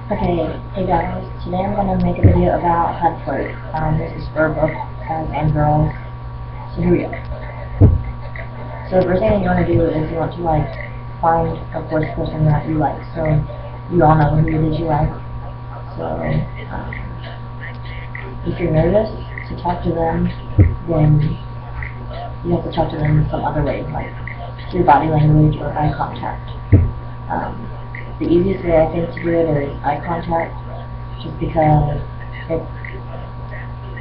Okay, hey guys, today I'm going to make a video about how to flirt. This is for both guys and girls, so here we go. So the first thing you want to do is you want to find a first person that you like. So you all know who it is you like. So if you're nervous to talk to them, then you have to talk to them some other way, like through body language or eye contact. The easiest way I think to do it is eye contact, just because it's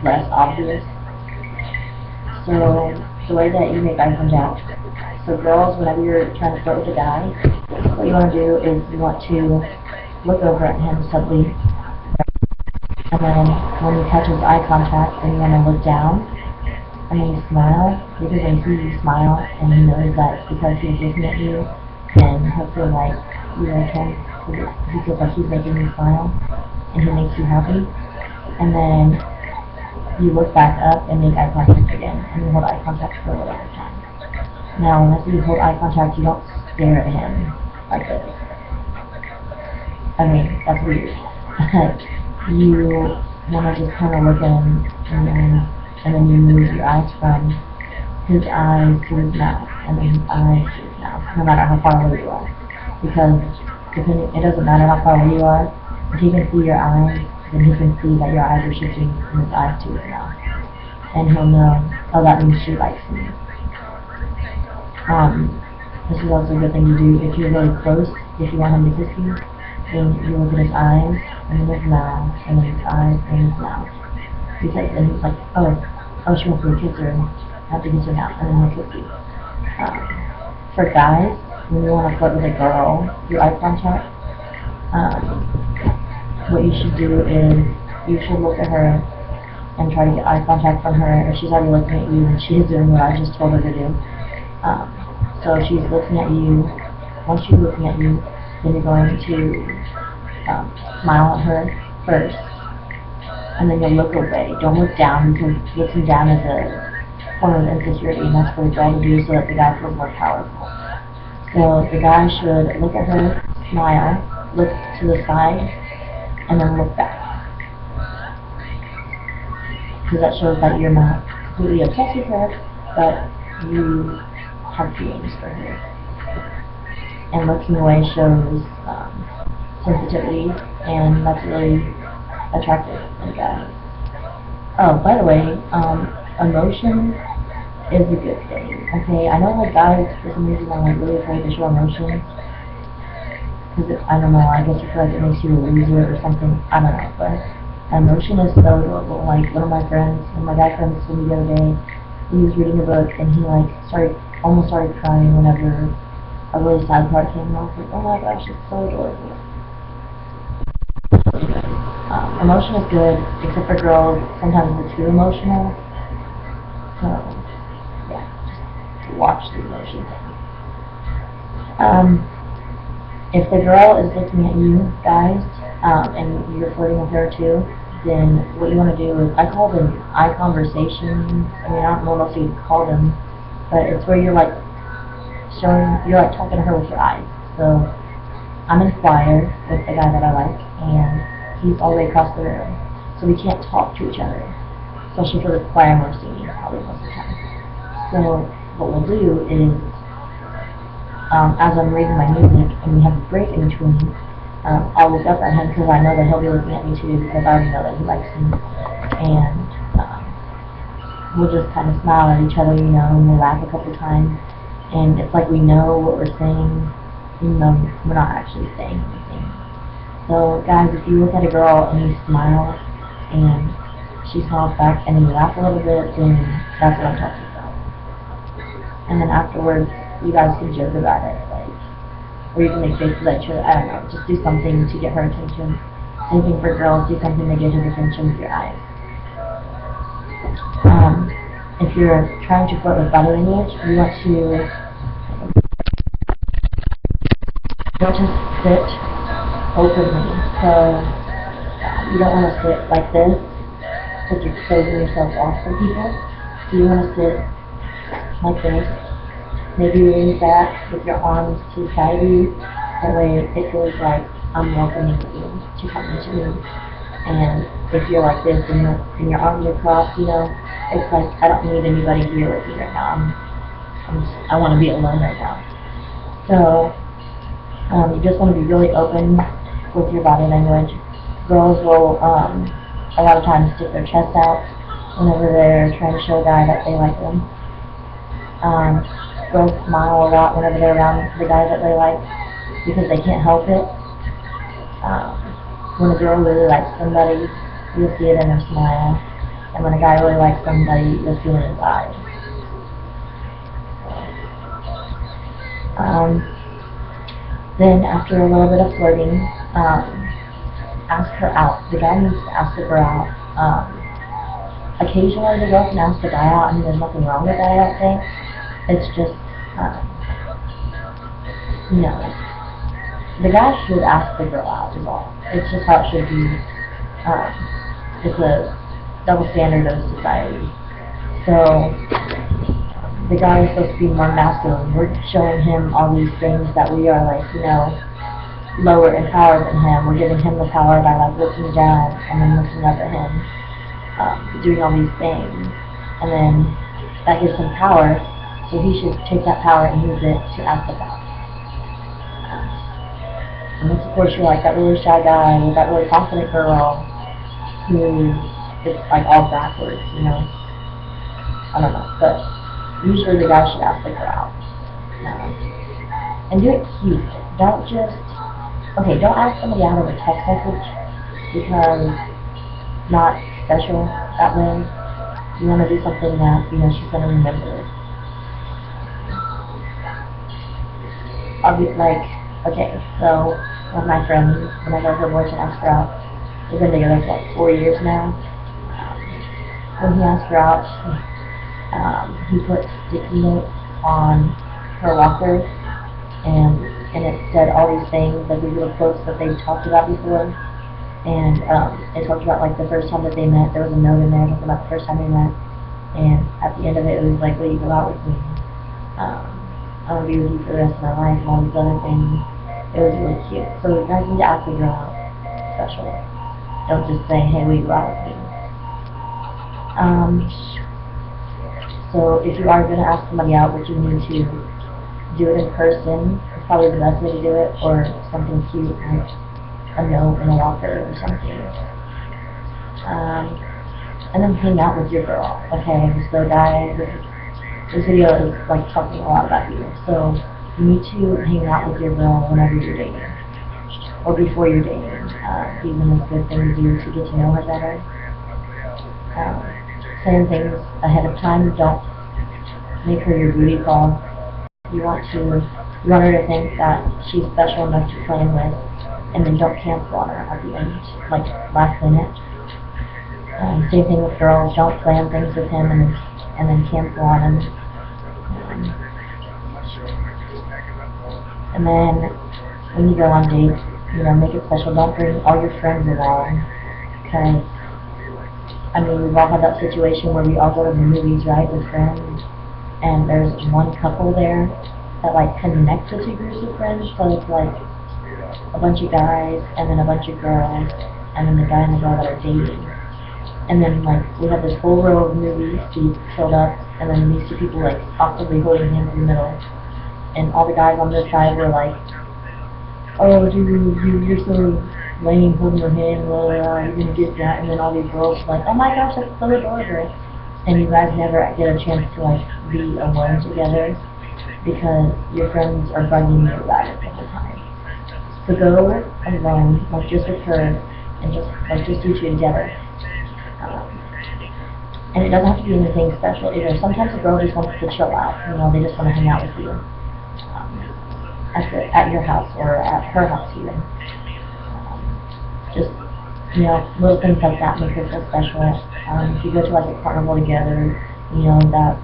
less obvious. So the way that you make eye contact, so girls, whenever you're trying to flirt with a guy, what you want to do is you want to look over at him subtly, and then when he catches eye contact, then you want to look down, and then you smile, because when he sees you smile, and he knows that it's because he's looking at you, and he'll feel like you like him, he feels like he's making you smile, and he makes you happy. And then you look back up and make eye contact again, and you hold eye contact for a little bit of time. Now, whenever you hold eye contact, you don't stare at him like this. I mean, that's weird. You want to just kind of look at him, and then you move your eyes from his eyes to his mouth, and then his eyes to his mouth, no matter how far away you are. Because it doesn't matter how far away you are, if he can see your eyes, then he can see that your eyes are shifting from his eyes to his mouth. And he'll know, oh, that means she likes me. This is also a good thing to do if you're really close. If you want him to kiss you, then you look at his eyes, and then his mouth, and then his eyes, and his mouth. Because then he's like, oh, she wants me to kiss her, I have to kiss her now, and then he'll kiss you. For guys, when you want to flirt with a girl, do eye contact. What you should do is you should look at her and try to get eye contact from her. If she's already looking at you, then she's doing what I just told her to do. So if she's looking at you, once she's looking at you, then you're going to smile at her first, and then you'll look away. Don't look down, because looking down is a form of insecurity, and that's for the girl to do so that the guy feels more powerful. So the guy should look at her, smile, look to the side, and then look back. Because that shows that you're not completely obsessed with her, but you have feelings for her. And looking away shows sensitivity, and that's really attractive in guys. Oh, by the way, emotion is a good thing. Okay, I know guys for some reason are really afraid to show emotions. Because I don't know, I guess you feel like it makes you a loser or something. I don't know, but emotion is so adorable. Like one of my friends, one of my guy friends told me the other day, he was reading a book and he almost started crying whenever a really sad part came, and I was like, oh my gosh, it's so adorable. Emotion is good, except for girls, sometimes it's too emotional. So, yeah, just watch the emotion thing. If the girl is looking at you guys, and you're flirting with her too, then what you want to do is, I call them eye conversations. I mean, I don't know what else you'd call them, but it's where you're you're talking to her with your eyes. So I'm in choir with the guy that I like, and he's all the way across the room, so we can't talk to each other, especially for the choir we're singing probably most of the time. So what we'll do is, as I'm reading my music and we have a break in between, I'll look up at him because I know that he'll be looking at me too, because I already know that he likes me, and we'll just kind of smile at each other, and we'll laugh a couple times, and it's like we know what we're saying, even though we're not actually saying anything. So guys, if you look at a girl and you smile, and she smiles back, and then you laugh a little bit, then that's what I'm talking about. And then afterwards, you guys can joke about it, or you can make faces at each other. I don't know, just do something to get her attention. Same thing for girls, do something to get his attention with your eyes. If you're trying to flirt with body language, you want to sit openly. So you don't want to sit like this, because you're closing yourself off from people. So you want to sit like this. Maybe lean back with your arms to the side of you. That way it feels like I'm welcoming you to come into me. And if you're like this and your arms are crossed, it's like I don't need anybody here with me right now. I want to be alone right now. So you just want to be really open with your body language. Girls will a lot of times stick their chest out whenever they're trying to show a guy that they like them. Girls smile a lot whenever they're around the guy that they like because they can't help it. When a girl really likes somebody, you'll see it in their smile. And when a guy really likes somebody, you'll see it in his eyes. Then after a little bit of flirting, ask her out. The guy needs to ask the girl out. Occasionally the girl can ask the guy out. I mean, there's nothing wrong with that, I don't think. It's just, the guy should ask the girl out is all. It's just how it should be. It's a double standard of society. So, the guy is supposed to be more masculine. We're showing him all these things that we are like, lower in power than him. We're giving him the power by like looking down and then looking up at him, doing all these things. And then that gives him power, so he should take that power and use it to act us out. And then of course you're like that really shy guy with that really confident girl who is like all backwards, I don't know, but usually the guy should ask the girl out. And do it cute. Don't ask somebody out of a text message because not special that way. You want to do something that, she's going to remember. I'll be like, okay, so one of my friends, whenever her boyfriend asked her out, they've been together for like 4 years now. When he asked her out, he put sticky notes on her locker, and it said all these things, like these little quotes that they talked about before. And it talked about like the first time that they met. There was a note in there talking about the first time they met, and at the end of it, it was like, will you go out with me? I want to be with you for the rest of my life, and all these other things. It was really cute. So you guys need to ask the girl out special. Don't just say, hey, will you go out with me? So if you are going to ask somebody out, what you need to do it in person. It's probably the best way to do it, or something cute like a note in a locker or something. And then hang out with your girl. Okay, so guys, this video is like talking a lot about you. So you need to hang out with your girl whenever you're dating, or before you're dating. Even a good thing to do to get to know her better. Saying things ahead of time. Don't make her your booty call. You want her to think that she's special enough to plan with, and then don't cancel on her at the end, like last minute. Same thing with girls. Don't plan things with him and then cancel on him. And then when you go on dates, make it special. Don't bring all your friends along, because we've all had that situation where we all go to the movies, right, with friends, and there's one couple there that like connects the two groups of friends. So it's like a bunch of guys and then a bunch of girls, and then the guy and the girl that are dating. And then like we have this whole row of movie seats filled up, and then these two people like awkwardly holding hands in the middle, and all the guys on this side were like, oh dude, you're so lame holding her hand, blah, blah, blah, you're gonna get that. And then all these girls like, oh my gosh, that's so adorable. And you guys never get a chance to like be alone together because your friends are bugging you about it the whole time. So go alone, like just with her, and just you two together. And it doesn't have to be anything special either. Sometimes a girl just wants to chill out. They just want to hang out with you at your house or at her house even. Just little things like that make her feel special. If you go to like a carnival together, that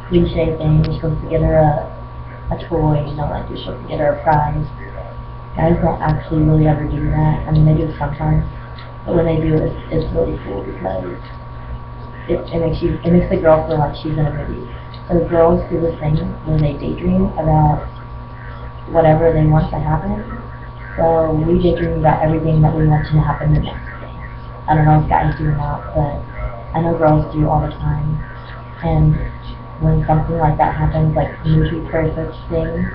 cliche thing, you're supposed to get her a toy, like you're supposed to get her a prize. Guys don't actually really ever do that. They do sometimes, but when they do, it's really cool because it makes the girl feel like she's in a movie. So girls do this thing where they daydream about whatever they want to happen, So we daydream about everything that we want to happen the next day. I don't know if guys do or not, but I know girls do all the time. And when something like that happens, like movie perfect things,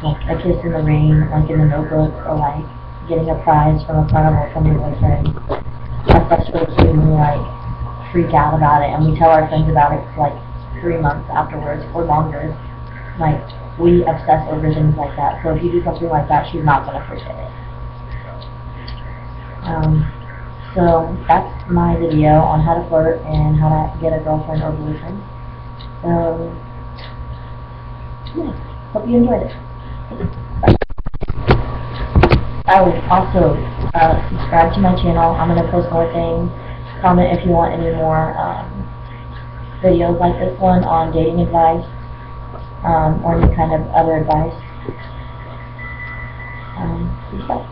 like a kiss in the rain, like in the Notebook, or like getting a prize from a carnival from your boyfriend, us really cute and we like freak out about it and we tell our friends about it for like 3 months afterwards or longer. Like we obsess over things like that. So if you do something like that, she's not gonna forget it. So that's my video on how to flirt and how to get a girlfriend or boyfriend. So yeah, hope you enjoyed it. Bye. I would also subscribe to my channel. I'm gonna post more things. Comment if you want any more videos like this one on dating advice or any kind of other advice. Peace out.